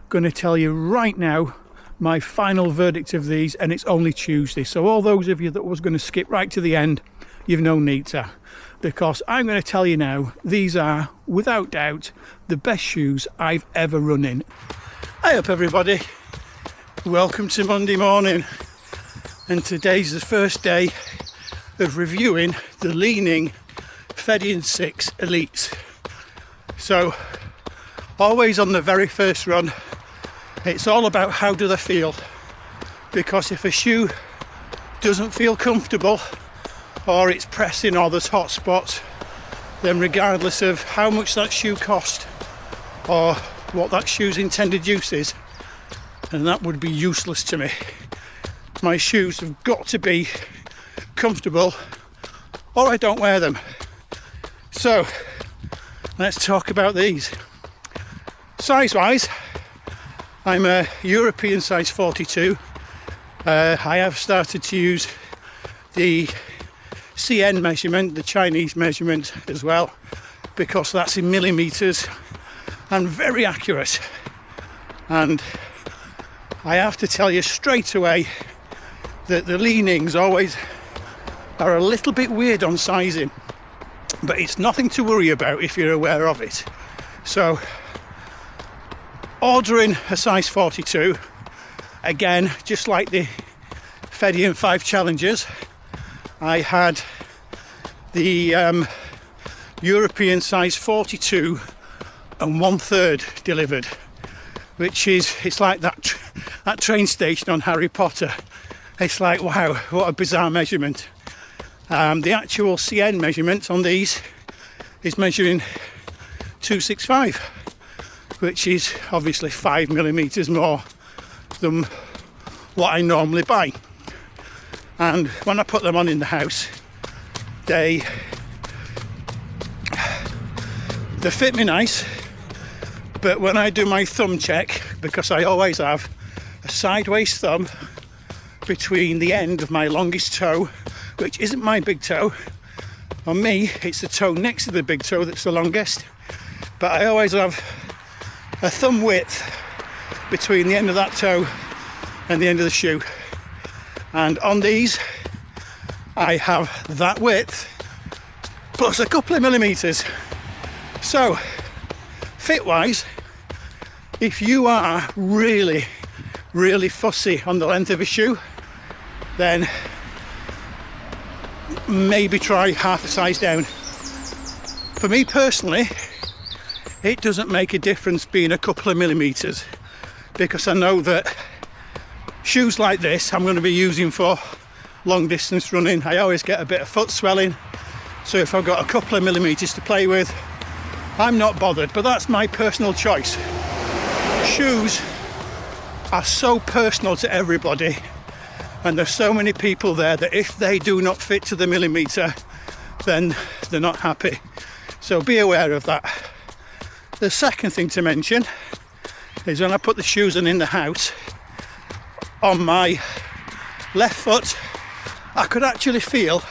going to tell you right now my final verdict of these, and it's only Tuesday. So all those of you that was going to skip right to the end, you've no need to, because I'm going to tell you now, these are, without doubt, the best shoes I've ever run in. Hi up everybody, welcome to Monday morning, and today's the first day of reviewing the Li Ning Feidian 6 Elites. So always on the very first run, it's all about how do they feel, because if a shoe doesn't feel comfortable or it's pressing or there's hot spots, then regardless of how much that shoe cost or what that shoe's intended use is, and that would be useless to me. My shoes have got to be comfortable or I don't wear them. So let's talk about these. Size wise, I'm a European size 42. I have started to use the CN measurement, the Chinese measurement as well, because that's in millimeters and very accurate. And I have to tell you straight away that the Li Nings always are a little bit weird on sizing, but it's nothing to worry about if you're aware of it. So ordering a size 42, again, just like the Feidian 5 Challengers, I had the European size 42 and 1/3 delivered, which is, it's like that train station on Harry Potter. It's like, wow, what a bizarre measurement. The actual CN measurement on these is measuring 265, which is obviously 5 millimeters more than what I normally buy. And when I put them on in the house, they fit me nice, but when I do my thumb check, because I always have a sideways thumb between the end of my longest toe, which isn't my big toe. On me, it's the toe next to the big toe that's the longest, but I always have a thumb width between the end of that toe and the end of the shoe. And on these, I have that width plus a couple of millimeters. So, fit-wise, if you are really, really fussy on the length of a shoe, then maybe try half a size down. For me personally, it doesn't make a difference being a couple of millimeters, because I know that shoes like this I'm going to be using for long distance running. I always get a bit of foot swelling, so if I've got a couple of millimeters to play with, I'm not bothered. But that's my personal choice. Shoes are so personal to everybody, and there's so many people there that if they do not fit to the millimeter, then they're not happy. So be aware of that. The second thing to mention is when I put the shoes on in the house, on my left foot, I could actually feel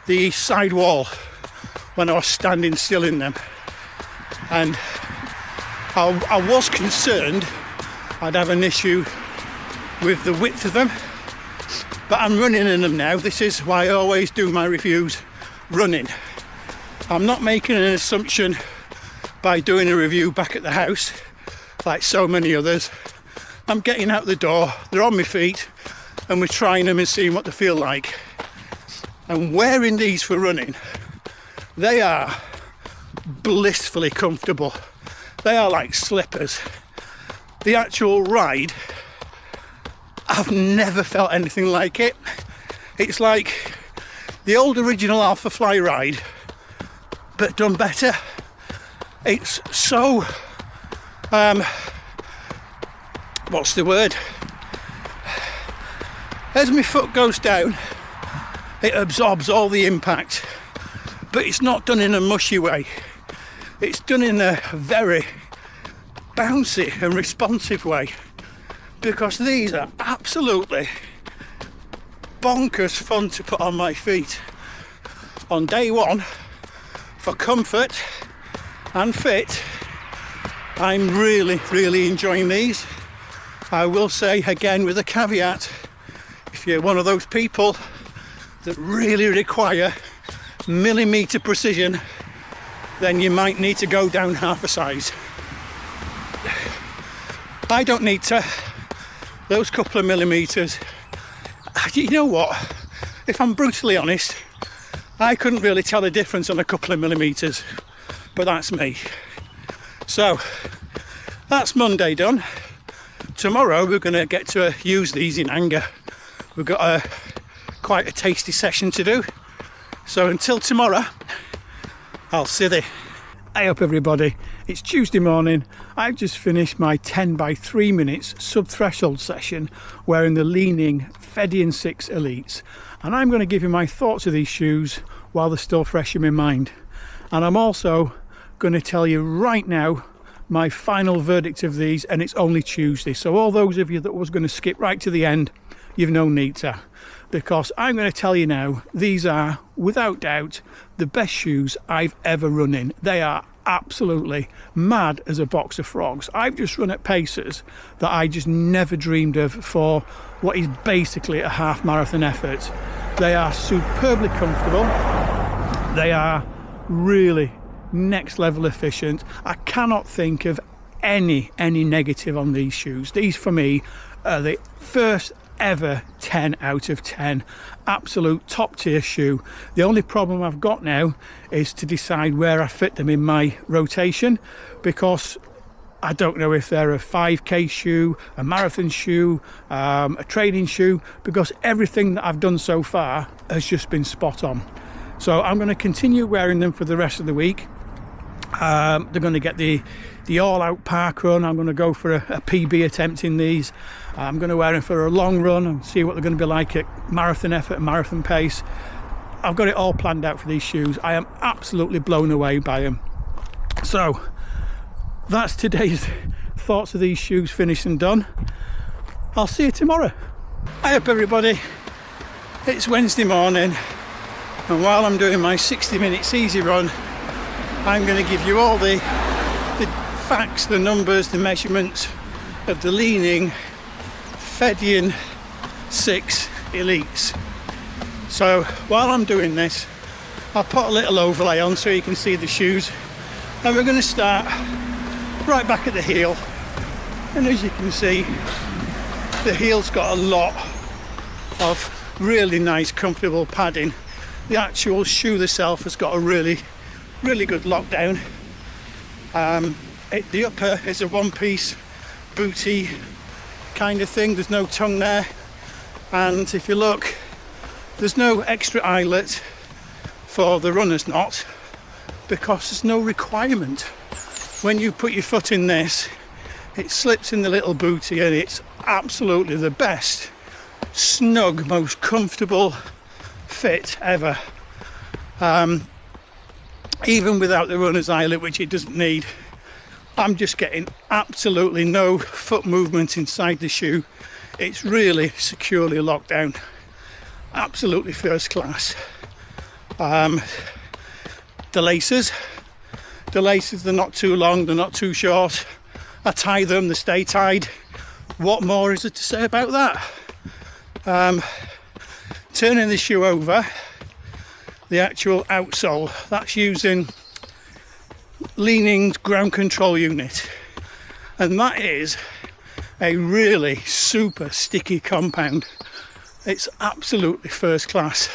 the side wall when I was standing still in them. And I was concerned I'd have an issue with the width of them, but I'm running in them now. This is why I always do my reviews running. I'm not making an assumption by doing a review back at the house like so many others. I'm getting out the door, they're on my feet, and we're trying them and seeing what they feel like. And wearing these for running, they are blissfully comfortable. They are like slippers. The actual ride, I've never felt anything like it. It's like the old original Alpha Fly ride, but done better. It's so, what's the word? As my foot goes down, it absorbs all the impact, but it's not done in a mushy way. It's done in a very bouncy and responsive way, because these are absolutely bonkers fun to put on my feet. On day one, for comfort and fit, I'm really enjoying these. I will say again with a caveat, if you're one of those people that really require millimetre precision, then you might need to go down half a size. I don't need to. Those couple of millimetres, you know what, if I'm brutally honest, I couldn't really tell the difference on a couple of millimetres, but that's me. So that's Monday done. Tomorrow we're going to get to use these in anger. We've got quite a tasty session to do. So until tomorrow, I'll see thee. Hey up everybody, it's Tuesday morning. I've just finished my 10 by 3 minutes sub-threshold session wearing the Li Ning Feidian 6 Elites. And I'm going to give you my thoughts of these shoes while they're still fresh in my mind. And I'm also going to tell you right now my final verdict of these, and it's only Tuesday. So all those of you that was going to skip right to the end, you've no need to. Because I'm going to tell you now, these are, without doubt, the best shoes I've ever run in. They are absolutely mad as a box of frogs. I've just run at paces that I just never dreamed of for what is basically a half marathon effort. They are superbly comfortable. They are really next level efficient. I cannot think of any negative on these shoes. These for me are the first ever 10 out of 10, absolute top tier shoe. The only problem I've got now is to decide where I fit them in my rotation, because I don't know if they're a 5k shoe, a marathon shoe, a training shoe, because everything that I've done so far has just been spot on. So I'm going to continue wearing them for the rest of the week. They're going to get the all-out Parkrun. I'm going to go for a PB attempt in these. I'm going to wear them for a long run and see what they're going to be like at marathon effort, marathon pace. I've got it all planned out for these shoes. I am absolutely blown away by them. So that's today's thoughts of these shoes finished and done. I'll see you tomorrow. Hi up everybody. It's Wednesday morning, and while I'm doing my 60 minutes easy run, I'm going to give you all the facts, the numbers, the measurements of the Li Ning Feidian 6 Elites. So while I'm doing this, I'll put a little overlay on so you can see the shoes, and we're going to start right back at the heel. And as you can see, the heel's got a lot of really nice comfortable padding. The actual shoe itself has got a really good lockdown. The upper is a one-piece bootie kind of thing. There's no tongue there, and if you look, there's no extra eyelet for the runner's knot, because there's no requirement. When you put your foot in this, it slips in the little bootie, and it's absolutely the best, snug, most comfortable fit ever. Even without the runner's eyelet, which it doesn't need, I'm just getting absolutely no foot movement inside the shoe. It's really securely locked down. Absolutely first class. The laces, they're not too long, they're not too short. I tie them, they stay tied. What more is there to say about that? Turning the shoe over, the actual outsole, that's using Li Ning's ground control unit, and that is a really super sticky compound. It's absolutely first class.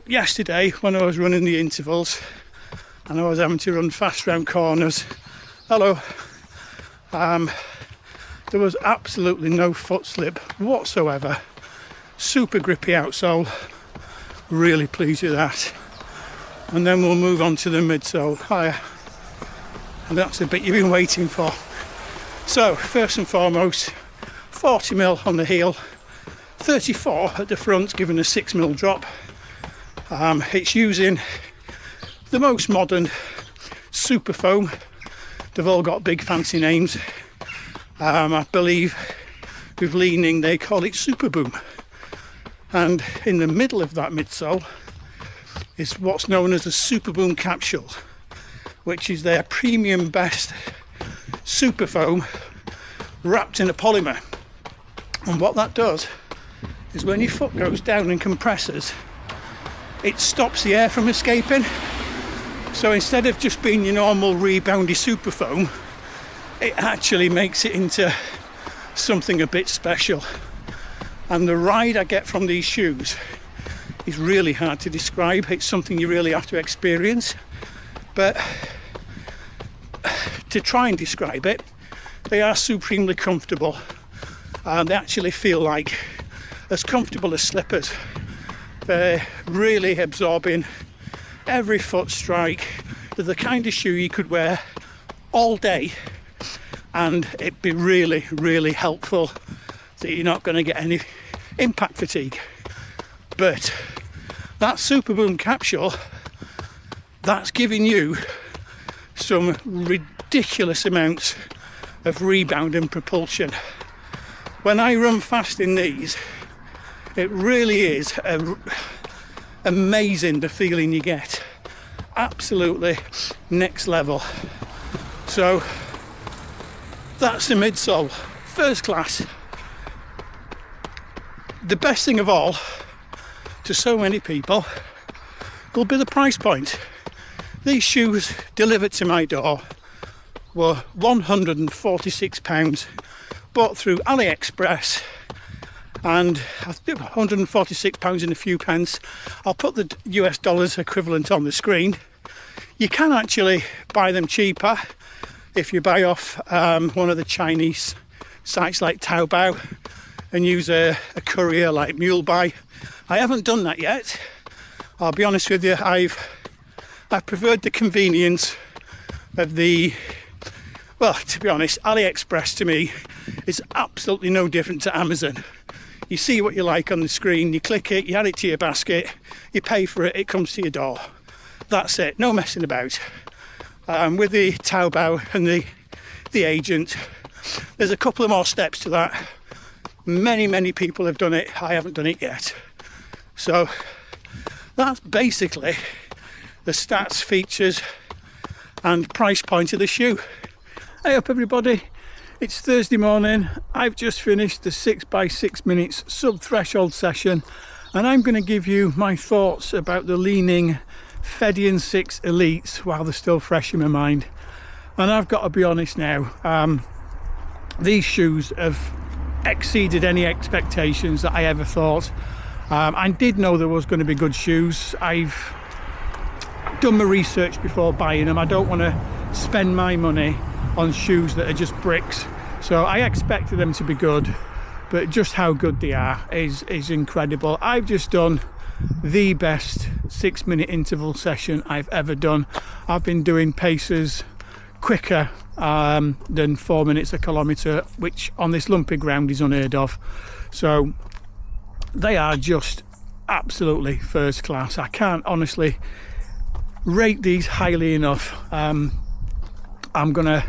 Yesterday when I was running the intervals and I was having to run fast round corners, there was absolutely no foot slip whatsoever. Super grippy outsole, really pleased with that. And then we'll move on to the midsole, higher, and that's the bit you've been waiting for. So first and foremost, 40mm on the heel, 34 at the front, giving a 6mm drop. It's using the most modern super foam. They've all got big fancy names. I believe with Li Ning they call it SuperBoom. And in the middle of that midsole is what's known as a SuperBoom Capsule. which is their premium best super foam wrapped in a polymer. And what that does is when your foot goes down and compresses, it stops the air from escaping. So instead of just being your normal reboundy super foam, it actually makes it into something a bit special. And the ride I get from these shoes is really hard to describe. It's something you really have to experience. But to try and describe it, they are supremely comfortable. They actually feel like as comfortable as slippers. They're really absorbing every foot strike. They're the kind of shoe you could wear all day and it'd be really, really helpful that you're not going to get any impact fatigue. But that SuperBoom Capsule, that's giving you some ridiculous amounts of rebound and propulsion. When I run fast in these, it really is amazing the feeling you get. Absolutely next level. So that's the midsole, first class. The best thing of all to so many people will be the price point. These shoes delivered to my door were £146, bought through AliExpress, and I think £146 and a few pence. I'll put the US dollars equivalent on the screen. You can actually buy them cheaper if you buy off one of the Chinese sites like Taobao and use a courier like MuleBuy. I haven't done that yet. I'll be honest with you, I've preferred the convenience of the, well, to be honest, AliExpress to me is absolutely no different to Amazon. You see what you like on the screen, you click it, you add it to your basket, you pay for it, it comes to your door. That's it, no messing about. With the Taobao and the agent, there's a couple of more steps to that. Many people have done it, I haven't done it yet. So that's basically the stats, features and price point of the shoe. Hey up everybody, it's Thursday morning. I've just finished the 6x6 minutes sub-threshold session and I'm going to give you my thoughts about the Li Ning Feidian 6 Elites while they're still fresh in my mind. And I've got to be honest now, these shoes have exceeded any expectations that I ever thought. I did know there was going to be good shoes. I've done my research before buying them. I don't want to spend my money on shoes that are just bricks, so I expected them to be good, but just how good they are is incredible. I've just done the best 6-minute interval session I've ever done. I've been doing paces quicker than 4 minutes a kilometre, which on this lumpy ground is unheard of. So they are just absolutely first class. I can't honestly rate these highly enough. I'm gonna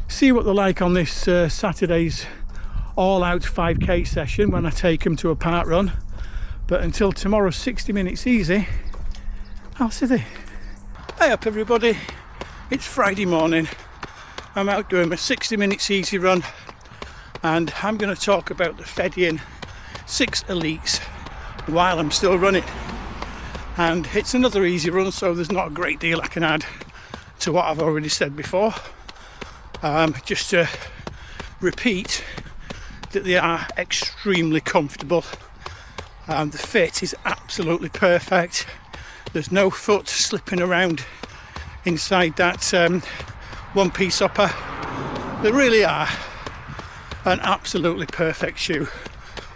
see what they're like on this Saturday's all-out 5k session when I take them to a parkrun. But until tomorrow's 60 minutes easy, I'll see you. Hey up everybody, it's Friday morning. I'm out doing my 60 minutes easy run and I'm going to talk about the Feidian 6 Elites while I'm still running. And it's another easy run, so there's not a great deal I can add to what I've already said before. Just to repeat that they are extremely comfortable. The fit is absolutely perfect. There's no foot slipping around inside that one-piece upper. They really are an absolutely perfect shoe.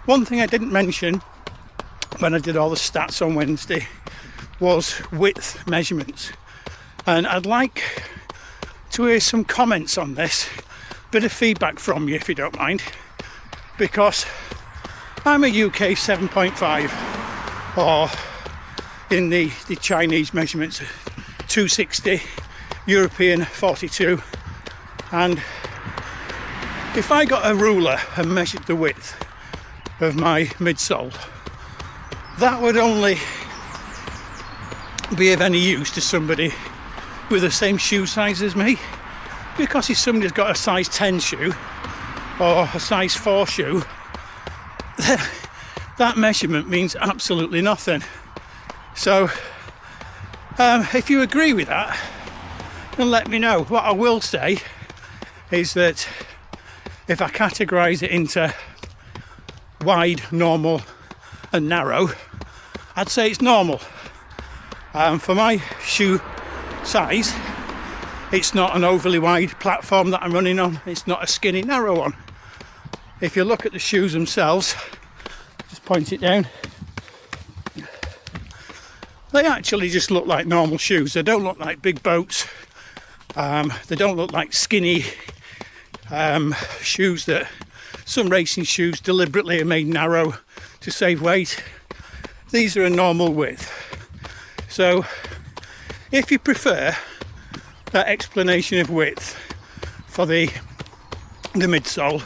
One thing I didn't mention when I did all the stats on Wednesday was width measurements, and I'd like to hear some comments on this, bit of feedback from you if you don't mind, because I'm a UK 7.5, or in the Chinese measurements 260, European 42, and if I got a ruler and measured the width of my midsole, that would only be of any use to somebody with the same shoe size as me, because if somebody's got a size 10 shoe or a size 4 shoe, then that measurement means absolutely nothing. So if you agree with that, then let me know. What I will say is that if I categorise it into wide, normal and narrow, I'd say it's normal. For my shoe size, it's not an overly wide platform that I'm running on, it's not a skinny narrow one. If you look at the shoes themselves, just point it down, they actually just look like normal shoes. They don't look like big boats, they don't look like skinny shoes that some racing shoes deliberately are made narrow to save weight. These are a normal width. So if you prefer that explanation of width for the midsole,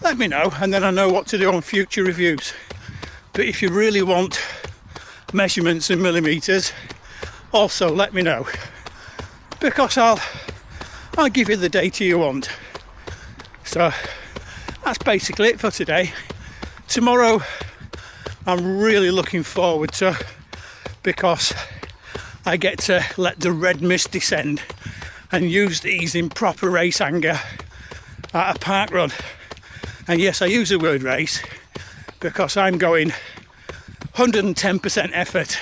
let me know, and then I know what to do on future reviews. But if you really want measurements in millimeters, also let me know, because I'll give you the data you want. So that's basically it for today. Tomorrow I'm really looking forward to, because I get to let the red mist descend and use these in proper race anger at a parkrun. And yes, I use the word race because I'm going 110% effort.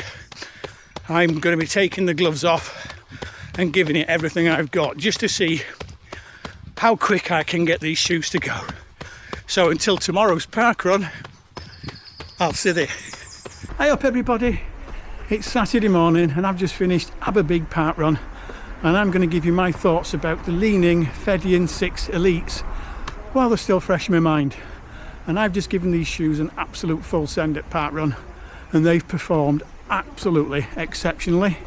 I'm going to be taking the gloves off and giving it everything I've got, just to see how quick I can get these shoes to go. So until tomorrow's parkrun, I'll see you. Hey up everybody, it's Saturday morning and I've just finished Aberbeeg Parkrun, and I'm going to give you my thoughts about the Li Ning Feidian 6 Elites while they're still fresh in my mind. And I've just given these shoes an absolute full send at Parkrun, and they've performed absolutely exceptionally.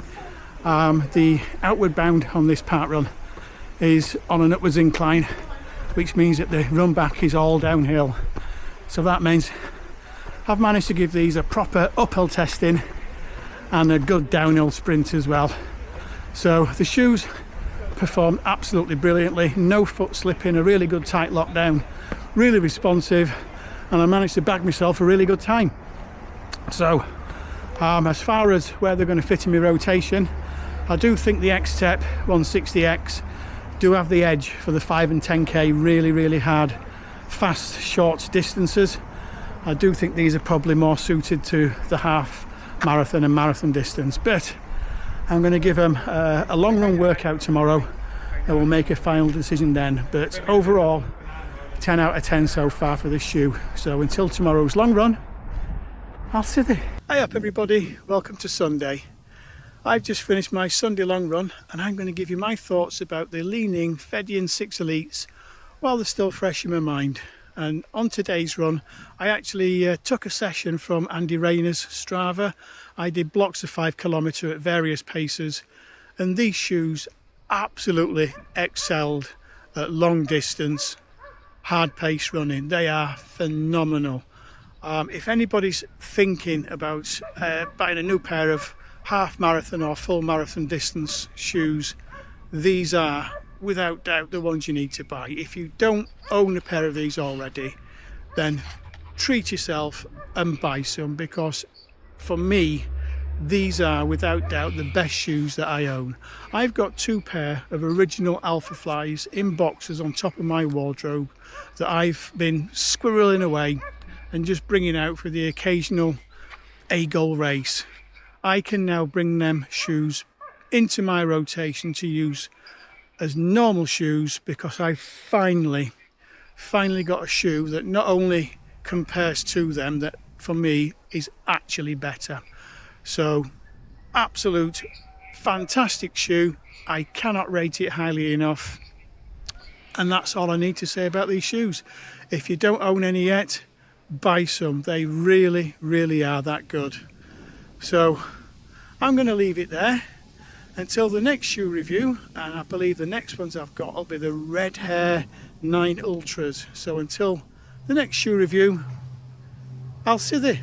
The outward bound on this Parkrun is on an upwards incline, which means that the run back is all downhill. So that means I've managed to give these a proper uphill testing and a good downhill sprint as well. So the shoes performed absolutely brilliantly, no foot slipping, a really good tight lockdown, really responsive, and I managed to bag myself a really good time. So as far as where they're going to fit in my rotation, I do think the X-Step 160X do have the edge for the 5 and 10k really hard, fast, short distances. I do think these are probably more suited to the half marathon and marathon distance, but I'm going to give them a long run workout tomorrow and we'll make a final decision then. But overall, 10 out of 10 so far for this shoe. So until tomorrow's long run, I'll see you. Hi up everybody, welcome to Sunday. I've just finished my Sunday long run and I'm going to give you my thoughts about the Li Ning Feidian 6 Elites while they're still fresh in my mind. And on today's run, I actually took a session from Andy Rayner's Strava. I did blocks of 5 kilometre at various paces, and these shoes absolutely excelled at long distance, hard pace running. They are phenomenal. If anybody's thinking about buying a new pair of half marathon or full marathon distance shoes, these are without doubt the ones you need to buy. If you don't own a pair of these already, then treat yourself and buy some, because for me these are without doubt the best shoes that I own. I've got 2 pair of original Alpha Flies in boxes on top of my wardrobe that I've been squirreling away and just bringing out for the occasional A-goal race. I can now bring them shoes into my rotation to use as normal shoes, because I finally got a shoe that not only compares to them, that for me is actually better. So absolute fantastic shoe. I cannot rate it highly enough, and that's all I need to say about these shoes. If you don't own any yet, buy some. They really are that good. So I'm going to leave it there until the next shoe review, and I believe the next ones I've got will be the Red Hair 9 Ultras. So until the next shoe review, I'll see you.